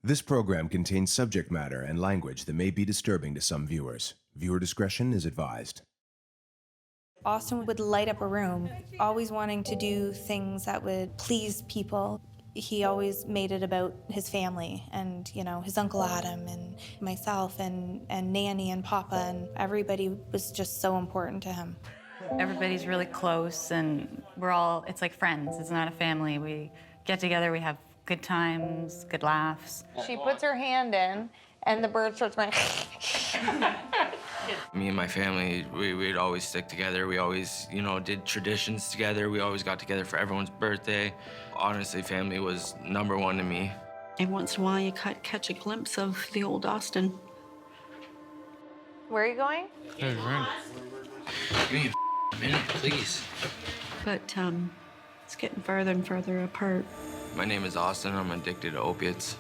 This program contains subject matter and language that may be disturbing to some viewers. Viewer discretion is advised. Austin would light up a room, always wanting to do things that would please people. He always made it about his family and, his Uncle Adam and myself and Nanny and Papa, and everybody was just so important to him. Everybody's really close, and it's like friends. It's not a family. We get together, we have good times, good laughs. She puts her hand in, and the bird starts going. Me and my family, we'd always stick together. We always, did traditions together. We always got together for everyone's birthday. Honestly, family was number one to me. And once in a while, you catch a glimpse of the old Austin. Where are you going? Give me a minute, please. But it's getting further and further apart. My name is Austin. I'm addicted to opiates.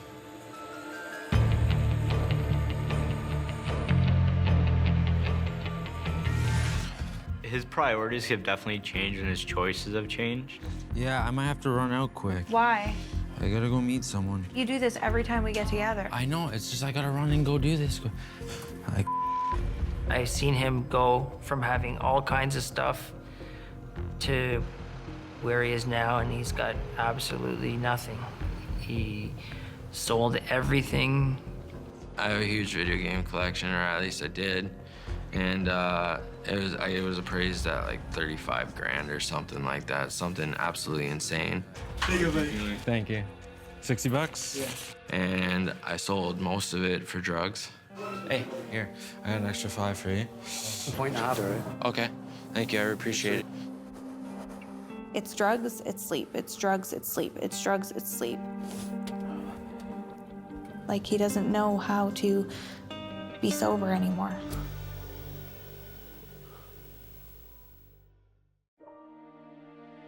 His priorities have definitely changed and his choices have changed. Yeah, I might have to run out quick. Why? I gotta go meet someone. You do this every time we get together. I know, it's just I gotta run and go do this. I've seen him go from having all kinds of stuff to where he is now, and he's got absolutely nothing. He sold everything. I have a huge video game collection, or at least I did. And it was appraised at like 35 grand or something like that. Something absolutely insane. Thank you. 60 bucks? Yeah. And I sold most of it for drugs. Hey, here, I got an extra 5 for you. Okay, thank you, I appreciate it. It's drugs, it's sleep. It's drugs, it's sleep. It's drugs, it's sleep. Like he doesn't know how to be sober anymore.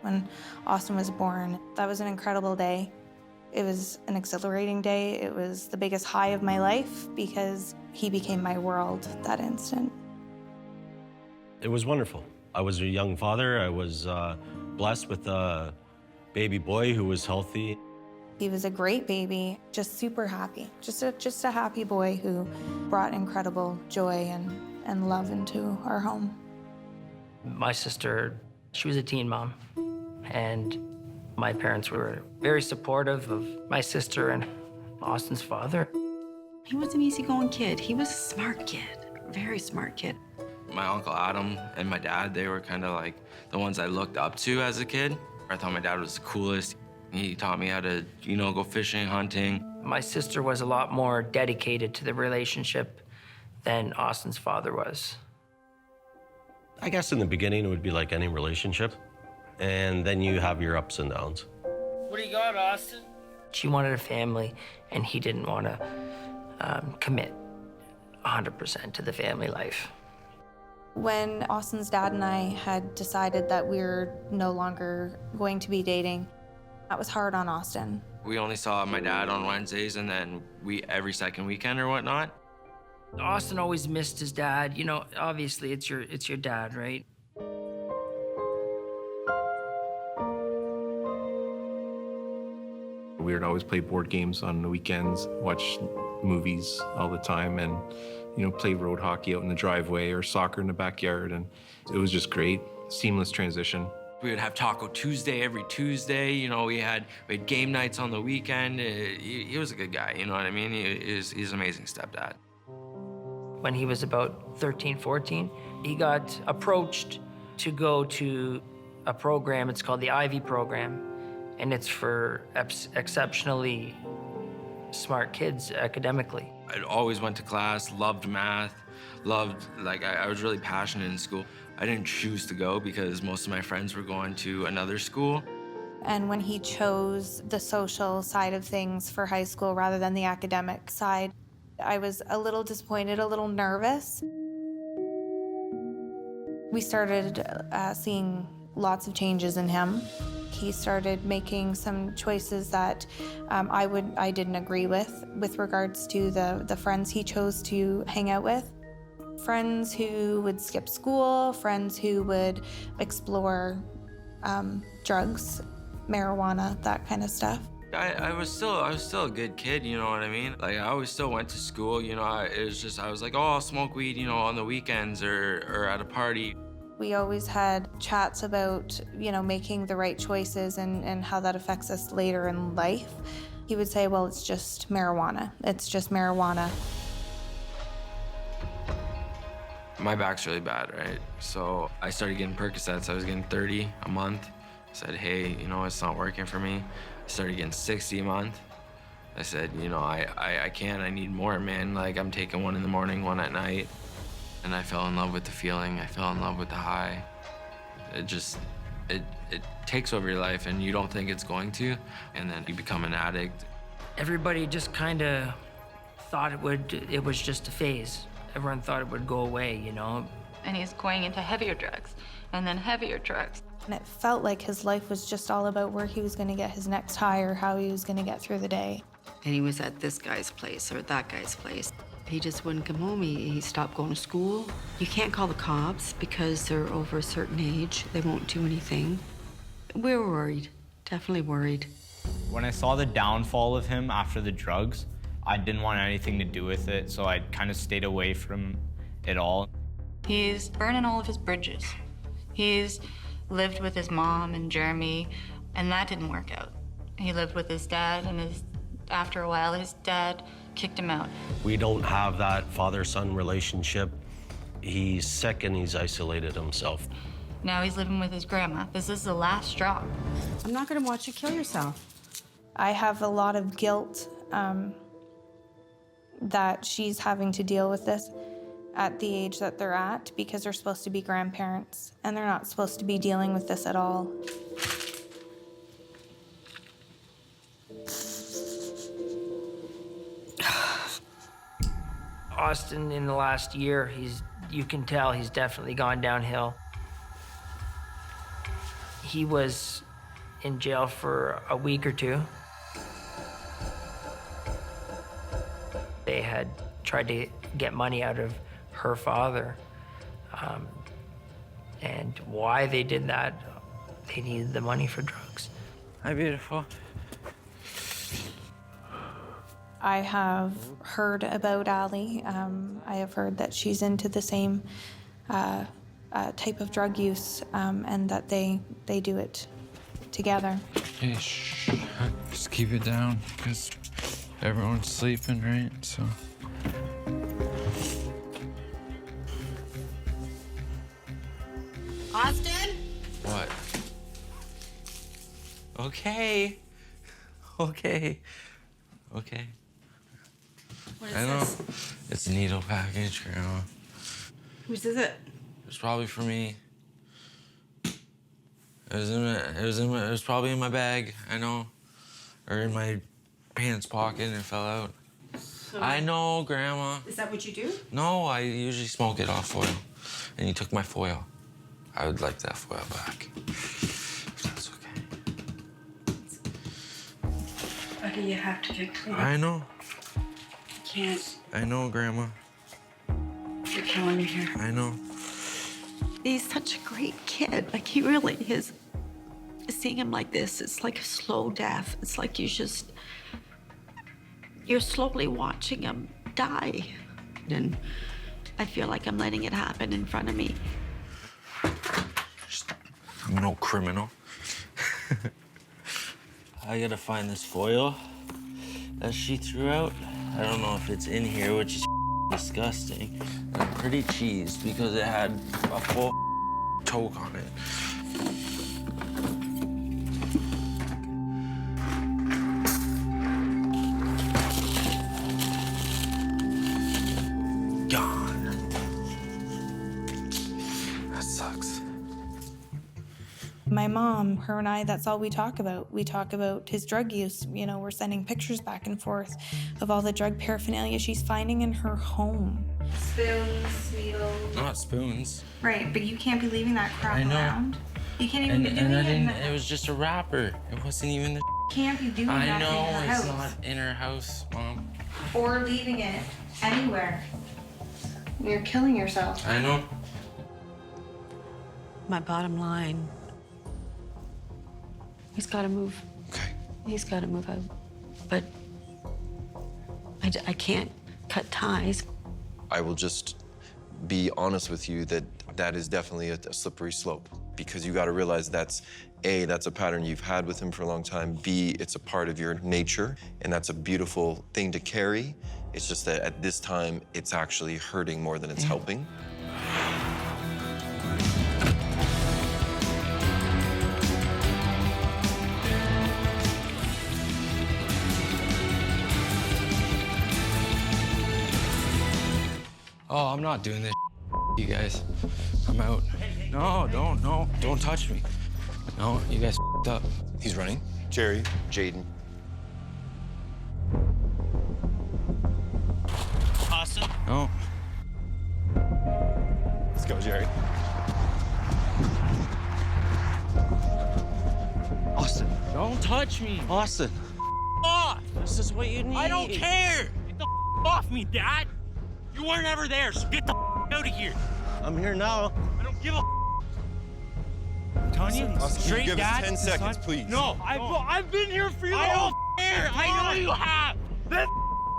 When Austin was born, that was an incredible day. It was an exhilarating day. It was the biggest high of my life because he became my world that instant. It was wonderful. I was a young father. I was blessed with a baby boy who was healthy. He was a great baby, just super happy. Just a happy boy who brought incredible joy and love into our home. My sister, she was a teen mom, and my parents were very supportive of my sister and Austin's father. He was an easygoing kid. He was a smart kid, a very smart kid. My Uncle Adam and my dad, they were kind of like the ones I looked up to as a kid. I thought my dad was the coolest. He taught me how to, go fishing, hunting. My sister was a lot more dedicated to the relationship than Austin's father was. I guess in the beginning, it would be like any relationship. And then you have your ups and downs. What do you got, Austin? She wanted a family, and he didn't want to commit 100% to the family life. When Austin's dad and I had decided that we were no longer going to be dating, that was hard on Austin. We only saw my dad on Wednesdays, and then every second weekend or whatnot. Austin always missed his dad. Obviously it's your dad, right? We would always play board games on the weekends, watch movies all the time, and play road hockey out in the driveway or soccer in the backyard, and it was just great. Seamless transition. We would have Taco Tuesday every Tuesday. We had game nights on the weekend. He was a good guy, you know what I mean? He's an amazing stepdad. When he was about 13, 14, he got approached to go to a program. It's called the Ivy program, and it's for exceptionally smart kids academically. I always went to class, loved math, I was really passionate in school. I didn't choose to go because most of my friends were going to another school. And when he chose the social side of things for high school rather than the academic side, I was a little disappointed, a little nervous. We started seeing lots of changes in him. He started making some choices that I didn't agree with regards to the friends he chose to hang out with. Friends who would skip school, friends who would explore drugs, marijuana, that kind of stuff. I was still a good kid, you know what I mean? Like, I always still went to school, you know. I was like, oh, I'll smoke weed, you know, on the weekends or at a party. We always had chats about, you know, making the right choices and how that affects us later in life. He would say, well, it's just marijuana. It's just marijuana. My back's really bad, right? So I started getting Percocets. I was getting 30 a month. I said, hey, you know, it's not working for me. I started getting 60 a month. I said, you know, I can't, I need more, man. Like, I'm taking one in the morning, one at night. And I fell in love with the feeling. I fell in love with the high. It takes over your life and you don't think it's going to, and then you become an addict. Everybody just kind of thought it was just a phase. Everyone thought it would go away, you know? And he's going into heavier drugs, and then heavier drugs. And it felt like his life was just all about where he was going to get his next high or how he was going to get through the day. And he was at this guy's place or that guy's place. He just wouldn't come home. He stopped going to school. You can't call the cops because they're over a certain age. They won't do anything. We were worried, definitely worried. When I saw the downfall of him after the drugs, I didn't want anything to do with it, so I kind of stayed away from it all. He's burning all of his bridges. He's lived with his mom and Jeremy, and that didn't work out. He lived with his dad, and after a while, his dad kicked him out. We don't have that father-son relationship. He's sick and he's isolated himself. Now he's living with his grandma. This is the last straw. I'm not gonna watch you kill yourself. I have a lot of guilt that she's having to deal with this at the age that they're at because they're supposed to be grandparents and they're not supposed to be dealing with this at all. Austin, in the last year, you can tell he's definitely gone downhill. He was in jail for a week or two. They had tried to get money out of her father. And why they did that, they needed the money for drugs. Hi, beautiful. I have heard about Ali. I have heard that she's into the same type of drug use and that they do it together. Hey, shh. Just keep it down, because everyone's sleeping, right? So. Austin? What? Okay. Okay. What is I know. this? It's a needle package, Grandma. Whose is it? It's probably for me. It was probably in my bag, I know. Or in my pants pocket and it fell out. So, I know, Grandma. is that what you do? No, I usually smoke it off foil. And you took my foil. I would like that foil back. If that's okay. Okay, you have to get clean. I know. You can't. I know, Grandma. You're killing me here. I know. He's such a great kid. Like, he really is. Seeing him like this, it's like a slow death. It's like you're slowly watching him die. And I feel like I'm letting it happen in front of me. I'm no criminal. I gotta find this foil that she threw out. I don't know if it's in here, which is disgusting. And I'm pretty cheesed because it had a full toke on it. Gone. That sucks. My mom, her and I, that's all we talk about. We talk about his drug use. You know, we're sending pictures back and forth of all the drug paraphernalia she's finding in her home. Spoons, needles. Not spoons. Right, but you can't be leaving that crap I know. around. You can't even be doing And I it in didn't, it was just a wrapper. It wasn't even the can't be doing I that know, in her it's house. not in her house, Mom. Or leaving it anywhere. You're killing yourself. I know. My bottom line, he's got to move. Okay. He's got to move out. But I can't cut ties. I will just be honest with you that that is definitely a slippery slope, because you got to realize that's A, that's a pattern you've had with him for a long time. B, it's a part of your nature, and that's a beautiful thing to carry. It's just that at this time, it's actually hurting more than it's helping. Oh, I'm not doing this, you guys. I'm out. No, don't touch me. No, you guys up. He's running. Jerry. Jaden. Austin? No. Let's go, Jerry. Austin. Don't touch me. Austin. Off. This is what you need. I don't care. Get the off me, Dad. You weren't ever there, so get the out of here. I'm here now. I don't give a I'm telling you, Austin, straight give us dad. 10 seconds, please. No, I've been here for you. I don't care. I know you have. Then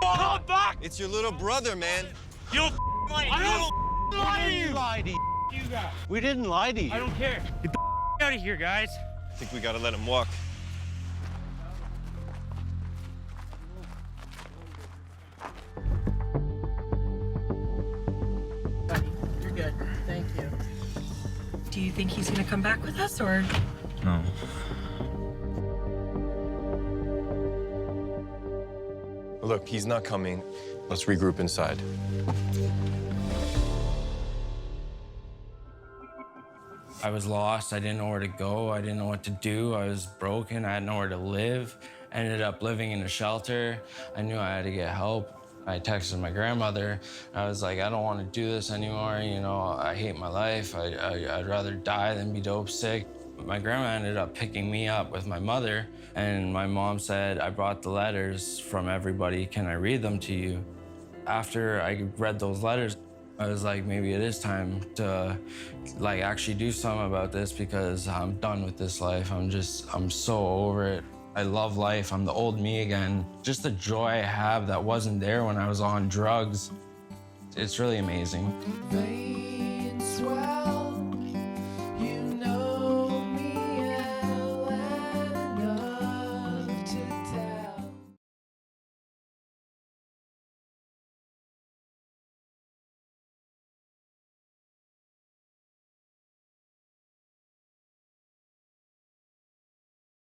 come back. It's your little brother, man. You don't lie. I don't lie to you. Lie to you. You guys. We didn't lie to you. I don't care. Get the out of here, guys. I think we got to let him walk. You're good. Thank you. Do you think he's gonna come back with us, or? No. Look, he's not coming. Let's regroup inside. I was lost. I didn't know where to go. I didn't know what to do. I was broken. I had nowhere to live. I ended up living in a shelter. I knew I had to get help. I texted my grandmother. I was like, I don't want to do this anymore. You know, I hate my life. I'd rather die than be dope sick. My grandma ended up picking me up with my mother, and my mom said, I brought the letters from everybody. Can I read them to you? After I read those letters, I was like, maybe it is time to like actually do something about this, because I'm done with this life. I'm so over it. I love life. I'm the old me again. Just the joy I have that wasn't there when I was on drugs. It's really amazing. Veins swell.